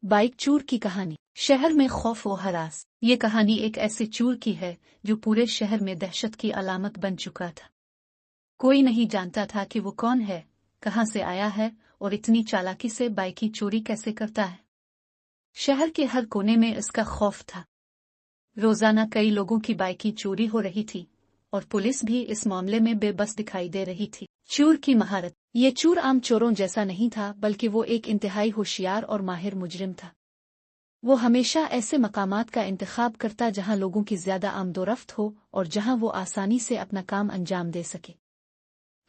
Bike चोर की कहानी। शहर में खौफ व हरास। ये कहानी एक ऐसे चोर की है जो पूरे शहर में दहशत की अलामत बन चुका था। कोई नहीं जानता था कि वो कौन है, कहां से आया है और इतनी चालाकी से बाइक की चोरी कैसे करता है। शहर के हर कोने में इसका खौफ था। रोजाना कई लोगों की बाइक की चोरी हो रही थी और पुलिस भी इस मामले में बेबस दिखाई दे रही थी। चोर की महारत। ये चोर आम चोरों जैसा नहीं था, बल्कि वो एक इंतहाई होशियार और माहिर मुजरिम था। वो हमेशा ऐसे मकामात का इंतखाब करता जहां लोगों की ज्यादा आमदोरफ्त हो और जहां वो आसानी से अपना काम अंजाम दे सके।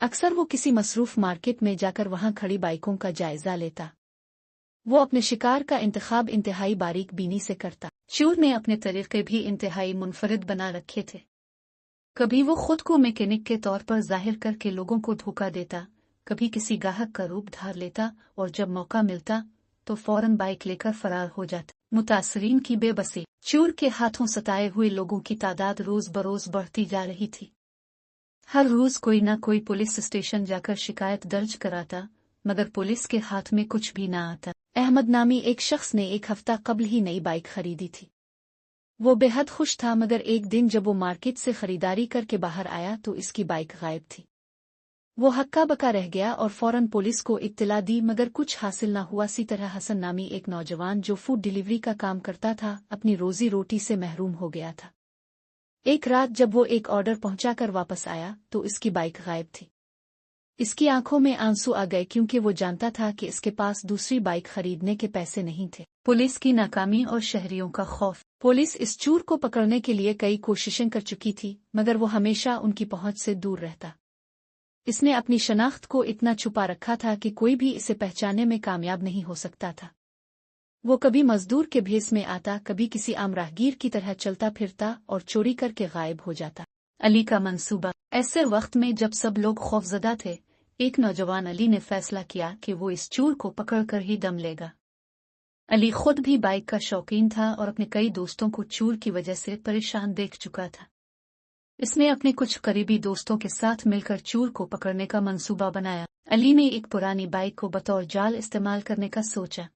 अक्सर वो किसी मसरूफ मार्केट में जाकर वहां खड़ी बाइकों का जायजा लेता। वो अपने शिकार का इंतखाब इंतहाई बारीक बीनी से करता। चोर ने अपने तरीके भी इंतहाई मुनफरिद बना रखे थे। कभी वो खुद को मैकेनिक के तौर पर जाहिर करके लोगों को धोखा देता, कभी किसी गाहक का रूप धार लेता और जब मौका मिलता तो फौरन बाइक लेकर फरार हो जाता। मुतासरीन की बेबसी। चोर के हाथों सताए हुए लोगों की तादाद रोज बरोज बढ़ती जा रही थी। हर रोज कोई न कोई पुलिस स्टेशन जाकर शिकायत दर्ज कराता, मगर पुलिस के हाथ में कुछ भी ना आता। अहमद नामी एक शख्स ने एक हफ्ता कबल ही नई बाइक खरीदी थी। वो बेहद खुश था, मगर एक दिन जब वो मार्केट से खरीदारी करके बाहर आया तो इसकी बाइक गायब थी। वो हक्का बक्का रह गया और फौरन पुलिस को इत्तला दी, मगर कुछ हासिल न हुआ। सी तरह हसन नामी एक नौजवान जो फूड डिलीवरी का काम करता था, अपनी रोजी रोटी से महरूम हो गया था। एक रात जब वो एक ऑर्डर पहुंचाकर वापस आया तो इसकी बाइक गायब थी। इसकी आंखों में आंसू आ गए, क्योंकि वो जानता था कि इसके पास दूसरी बाइक खरीदने के पैसे नहीं थे। पुलिस की नाकामी और शहरियों का खौफ। पुलिस इस चोर को पकड़ने के लिए कई कोशिशें कर चुकी थी, मगर वो हमेशा उनकी पहुंच से दूर रहता। इसने अपनी शनाख्त को इतना छुपा रखा था कि कोई भी इसे पहचानने में कामयाब नहीं हो सकता था। वो कभी मजदूर के भेस में आता, कभी किसी आम राहगीर की तरह चलता फिरता और चोरी करके गायब हो जाता। अली का मंसूबा। ऐसे वक्त में जब सब लोग खौफजदा थे, एक नौजवान अली ने फैसला किया कि वो इस चोर को पकड़कर ही दम लेगा। अली खुद भी बाइक का शौकीन था और अपने कई दोस्तों को चोर की वजह से परेशान देख चुका था। इसने अपने कुछ करीबी दोस्तों के साथ मिलकर चोर को पकड़ने का मंसूबा बनाया। अली ने एक पुरानी बाइक को बतौर जाल इस्तेमाल करने का सोचा।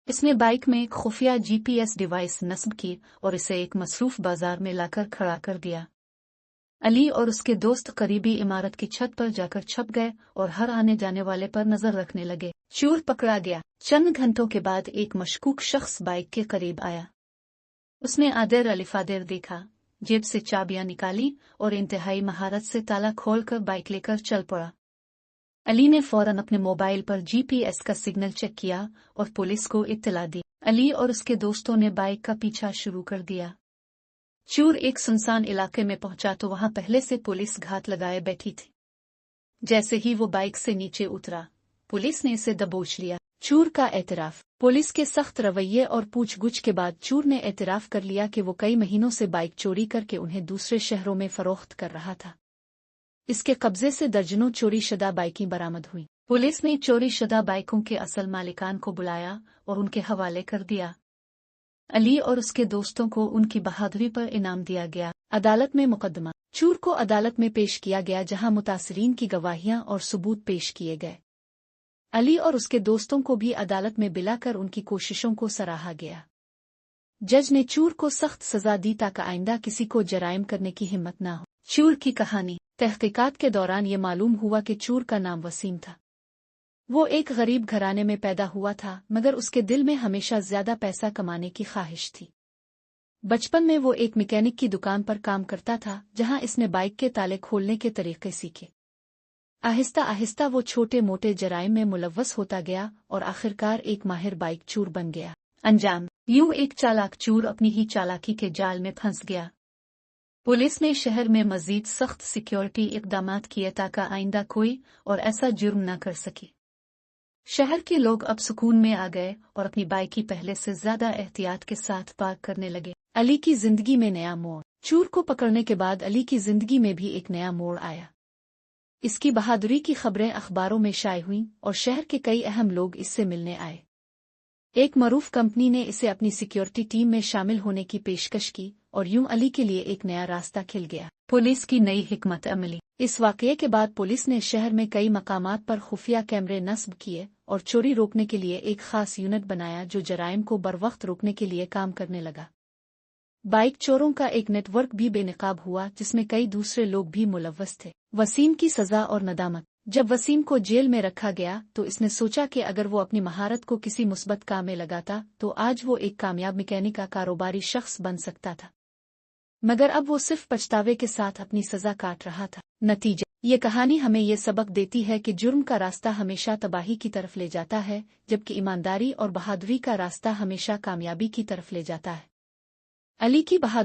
इसने बाइक में एक खुफिया GPS डिवाइस नस्ब की और इसे एक मसरूफ बाजार में लाकर खड़ा कर दिया। अली और उसके दोस्त करीबी इमारत की छत पर जाकर छप गए और हर आने जाने वाले पर नजर रखने लगे। चोर पकड़ा गया। चंद घंटों के बाद एक मशकूक शख्स बाइक के करीब आया। उसने आदेर अलिफादेर देखा, जेब से चाबियां निकाली और इंतहाई महारत से ताला खोलकर बाइक लेकर चल पड़ा। अली ने फौरन अपने मोबाइल पर GPS का सिग्नल चेक किया और पुलिस को इत्तला दी। अली और उसके दोस्तों ने बाइक का पीछा शुरू कर दिया। चोर एक सुनसान इलाके में पहुंचा तो वहां पहले से पुलिस घात लगाए बैठी थी। जैसे ही वो बाइक से नीचे उतरा, पुलिस ने इसे दबोच लिया। चोर का एतराफ। पुलिस के सख्त रवैये और पूछगुछ के बाद चोर ने एतराफ कर लिया कि वो कई महीनों से बाइक चोरी करके उन्हें दूसरे शहरों में फरोख्त कर रहा था। इसके कब्जे से दर्जनों चोरी शुदा बाइकें बरामद हुई। पुलिस ने चोरी शुदा बाइकों के असल मालिकान को बुलाया और उनके हवाले कर दिया। अली और उसके दोस्तों को उनकी बहादुरी पर इनाम दिया गया। अदालत में मुकदमा। चोर को अदालत में पेश किया गया, जहां मुतासरीन की गवाहियां और सबूत पेश किए गए। अली और उसके दोस्तों को भी अदालत में बिलाकर उनकी कोशिशों को सराहा गया। जज ने चोर को सख्त सजा दी ताकि आइंदा किसी को जराइम करने की हिम्मत न हो। चोर की कहानी। तहकीकात के दौरान ये मालूम हुआ कि चोर का नाम वसीम था। वो एक गरीब घराने में पैदा हुआ था, मगर उसके दिल में हमेशा ज्यादा पैसा कमाने की ख्वाहिश थी। बचपन में वो एक मैकेनिक की दुकान पर काम करता था, जहां इसने बाइक के ताले खोलने के तरीके सीखे। आहिस्ता आहिस्ता वो छोटे मोटे जराइम में मुलव्वस होता गया और आखिरकार एक माहिर बाइक चोर बन गया। अंजाम। यूं एक चालाक चोर अपनी ही चालाकी के जाल में फंस गया। पुलिस ने शहर में मजीद सख्त सिक्योरिटी इक़दामात किए ताकि आइंदा कोई और ऐसा जुर्म न कर सके। शहर के लोग अब सुकून में आ गए और अपनी बाइक की पहले से ज्यादा एहतियात के साथ पार्क करने लगे। अली की जिंदगी में नया मोड़। चोर को पकड़ने के बाद अली की जिंदगी में भी एक नया मोड़ आया। इसकी बहादुरी की खबरें अखबारों में शाये हुईं और शहर के कई अहम लोग इससे मिलने आए। एक मरूफ कंपनी ने इसे अपनी सिक्योरिटी टीम में शामिल होने की पेशकश की और यूं अली के लिए एक नया रास्ता खिल गया। पुलिस की नई हिकमत अमली। इस वाकये के बाद पुलिस ने शहर में कई मकामात पर खुफिया कैमरे नस्ब किए और चोरी रोकने के लिए एक खास यूनिट बनाया जो जराइम को बरवक्त रोकने के लिए काम करने लगा। बाइक चोरों का एक नेटवर्क भी बेनकाब हुआ जिसमें कई दूसरे लोग भी मुलव्वस थे। वसीम की सजा और नदामत। जब वसीम को जेल में रखा गया तो इसने सोचा कि अगर वो अपनी महारत को किसी मुस्बत काम में लगाता तो आज वो एक कामयाब मैकेनिक का कारोबारी शख्स बन सकता था, मगर अब वो सिर्फ पछतावे के साथ अपनी सजा काट रहा था। नतीजा, ये कहानी हमें ये सबक देती है कि जुर्म का रास्ता हमेशा तबाही की तरफ ले जाता है, जबकि ईमानदारी और बहादुरी का रास्ता हमेशा कामयाबी की तरफ ले जाता है। अली की बहादुरी।